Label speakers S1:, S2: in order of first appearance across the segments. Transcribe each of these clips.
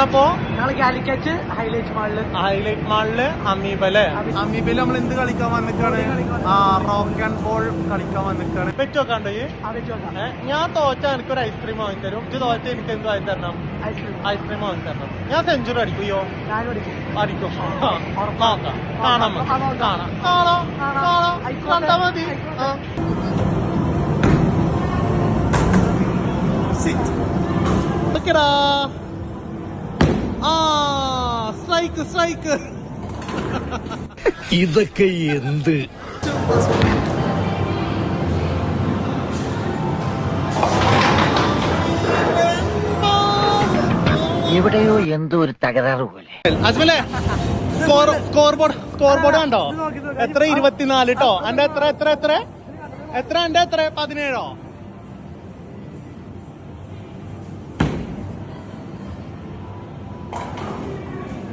S1: പോണപ്പോ
S2: ഞങ്ങള് കാലിക്കറ്റ് ഹൈലൈറ്റ്
S1: മാളില് അമീബല്ലേ. അമീബയില് നമ്മൾ എന്ത് കളിക്കാൻ വന്നിക്കാണ്? റോക്ക് ആൻഡ് ബോൾ കളിക്കാൻ വന്നിക്കാണ്. വെച്ചോക്കാണ്ടോ ഈ ഞാൻ തോറ്റ എനിക്കൊരു ഐസ്ക്രീം വാങ്ങി തരും. ഇത് തോറ്റ എനിക്ക് എന്ത് വാങ്ങി തരണം? ഐസ്ക്രീം വാങ്ങി തരണം. ഞാൻ സെഞ്ചുറി അടിക്കുയോ? അടിക്കും. നോക്കാം, കാണാം, കണ്ടാ മതി. സ്ട്രൈക്ക്.
S3: ഇതൊക്കെ എന്ത്?
S4: എവിടെയോ എന്തോ ഒരു തകരാറ് പോലെ.
S1: അജ്മലെ സ്കോർ ബോർഡ് കണ്ടോ? എത്ര? 24 ട്ടോ. എന്റെ എത്ര 17?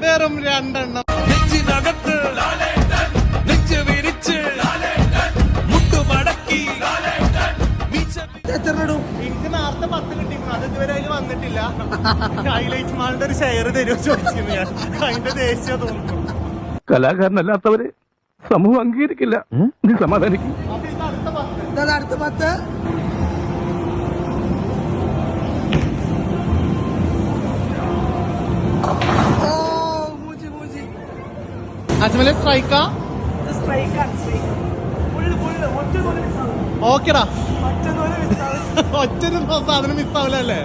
S1: വെറും 2 എണ്ണം. എനിക്ക് നേരത്തെ 10 കിട്ടിയിരുന്നു. അത് ഇതുവരെ അതിൽ വന്നിട്ടില്ല. ഹൈലൈറ്റ് മാളിന്റെ ഒരു ഷെയർ തരുമോ ചോദിച്ചിരുന്നു ഞാൻ. അതിന്റെ ദേശീയ തോന്നുന്നു.
S3: കലാകാരനല്ലാത്തവരെ സമൂഹം അംഗീകരിക്കില്ല. നീ സമാധാനിക്കും.
S2: അടുത്ത 10.
S1: അജ്മലെ സ്ട്രൈക്കാ? ഓക്കെടാ. ഒറ്റൊരു സാധനം മിസ്സാവില്ലല്ലേ?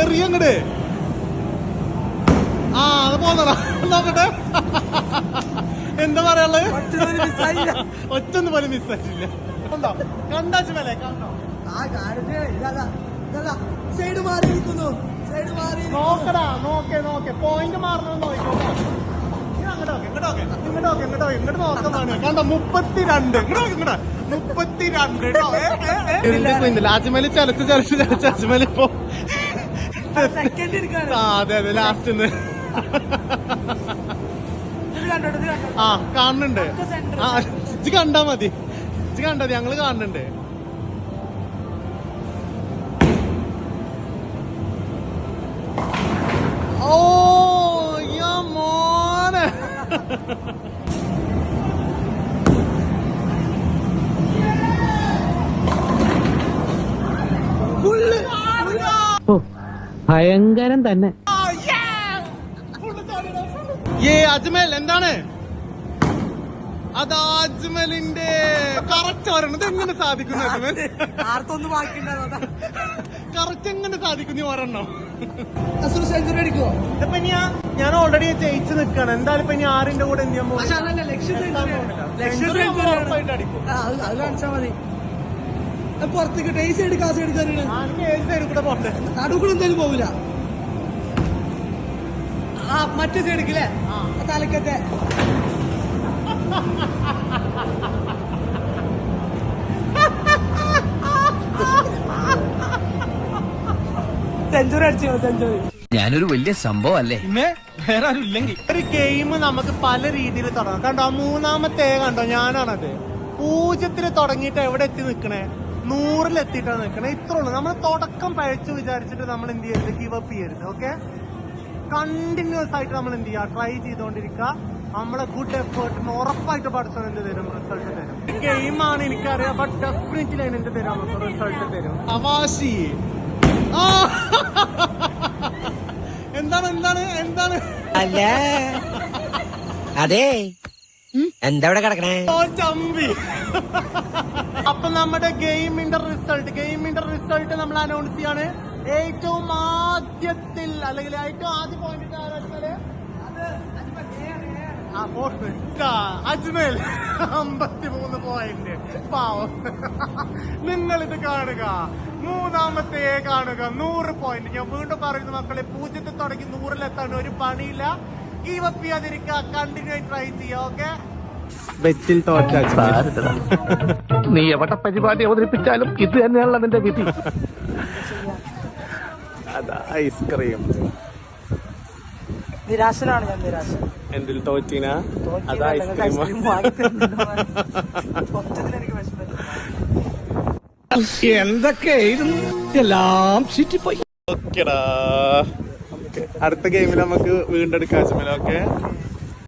S1: എറിയങ്ങട്. അത് പോന്നടാ. നോക്കട്ടെ എന്താ പറയാനുള്ളത്. ഒറ്റൊന്നും പോലും മിസ്സായിട്ടില്ല. കണ്ടോ? കണ്ടാച്ചുമല്ലേ? കണ്ടോ?
S2: സൈഡ് മാറിയിരിക്കുന്നു.
S1: നോക്കടാ. നോക്കെ പോയിന്റ് മാറണം നോക്കോ. ഇങ്ങോട്ട് നോക്കുന്നതാണ്. കണ്ടോ? 32. ഇങ്ങോട്ട് 32. അജ്മല് ചലച്ച് അജ്മല് ഇപ്പൊ അതെ ലാസ്റ്റ് കാണുന്നുണ്ട്. ഇജ്ജ് കണ്ടാ മതി. ഞങ്ങള് കാണുന്നുണ്ട്. ഓ മോനെ.
S4: ഭയങ്കരം തന്നെ.
S1: അജ്മൽ എന്താണ് അത്? അജ്മലിന്റെ കറക്റ്റ് ഒരെണ്ണം എങ്ങനെ സാധിക്കുന്നു? അജ്മൽ കറക്റ്റ് എങ്ങനെ സാധിക്കുന്നു ഒരെണ്ണം?
S2: സെഞ്ചുറി അടിക്കുമോ?
S1: ഇപ്പൊ ഞാൻ ഓൾറെഡി ജയിച്ചു നിൽക്കാണ്. എന്തായാലും ഇപ്പൊ ഇനി 6ന്റെ കൂടെ എന്ത് ചെയ്യാൻ പോകും? ഉറപ്പായിട്ട് അടിക്കും.
S2: അത് കാണിച്ചാ മതി. പുറത്തേക്ക് ടേസ് എടുക്കാൻ
S1: ഏത് സൈഡിൽ കൂടെ പോട്ടെ?
S2: നടുക്കൂടെ എന്തായാലും പോവില്ല. മറ്റേ സൈഡിക്കല്ലേ തലക്കത്തെ സെഞ്ചുറി അടിച്ചു.
S4: ഞാനൊരു വലിയ സംഭവം അല്ലേ?
S1: പിന്നെ വേറെ ആരും ഇല്ലെങ്കിൽ ഒരു ഗെയിം നമുക്ക് പല രീതിയിൽ തുടങ്ങാം. കണ്ടോ? 3ാമത്തെ കണ്ടോ? ഞാനാണത് 0 തുടങ്ങിയിട്ട് എവിടെ എത്തി നിൽക്കണേ? 100 എത്തിയിട്ടാണ് നിൽക്കണേ. ഇത്രേ ഉള്ളൂ. നമ്മൾ തുടക്കം പഴച്ചു വിചാരിച്ചിട്ട് നമ്മൾ എന്ത് ചെയ്യരുത്? ഗിവ് അപ്പ് ചെയ്യരുത്. ഓക്കെ? കണ്ടിന്യൂസ് ആയിട്ട് നമ്മൾ എന്ത് ചെയ്യുക? ട്രൈ ചെയ്തോണ്ടിരിക്കുക. നമ്മളെ ഗുഡ് എഫേർട്ടിന് ഉറപ്പായിട്ട് പഠിച്ചാൽ എന്ത് തരും? റിസൾട്ട് തരും. ഗെയിമാണ് എനിക്കറിയാം. ബട്ട് ഡെഫിനറ്റ്ലി അതിന് എന്ത് തരും? നമുക്ക് റിസൾട്ട് തരും. അവാശി എന്താണ്
S4: അല്ല അതെ എന്താ ഇവിടെ കിടക്കണേ?
S1: ചമ്പി. അപ്പൊ നമ്മുടെ ഗെയിമിന്റെ റിസൾട്ട് നമ്മൾ അനൗൺസ് ചെയ്യാണ്. ഏറ്റവും ആദ്യത്തിൽ അല്ലെങ്കിൽ ഏറ്റവും ആദ്യ പോയിന്റ് അജ്മൽ 53 പോയിന്റ്. പാവം. നിങ്ങളിത് കാണുക. 3ാമത്തെ കാണുക. 100 പോയിന്റ്. ഞാൻ വീണ്ടും പറയുന്നു മക്കളെ, 0 തുടങ്ങി 100-ലെത്താൻ ഒരു പണിയില്ല. ഗീവ് അപ്പ് ചെയ്യാതിരിക്കുക. കണ്ടിന്യൂ ട്രൈ ചെയ്യുക. ഓക്കെ? ബെറ്റിൽ തോറ്റ
S3: നീ എവിടെ പരിപാടി അവതരിപ്പിച്ചാലും ഇത് തന്നെയാണല്ലോ നിന്റെ വിധി.
S1: അതാ ഐസ്ക്രീം.
S2: നിരാശനാണ് ഞാൻ. നിരാശ
S1: എന്തിൽ തോറ്റീന? അത് ഐസ്ക്രീം.
S3: എന്തൊക്കെയായിരുന്നു എല്ലാം ചുറ്റിപ്പോയി.
S1: ഓക്കെടാ, അടുത്ത ഗെയിമിൽ നമുക്ക് വീണ്ടെടുക്കാം. ഓക്കെ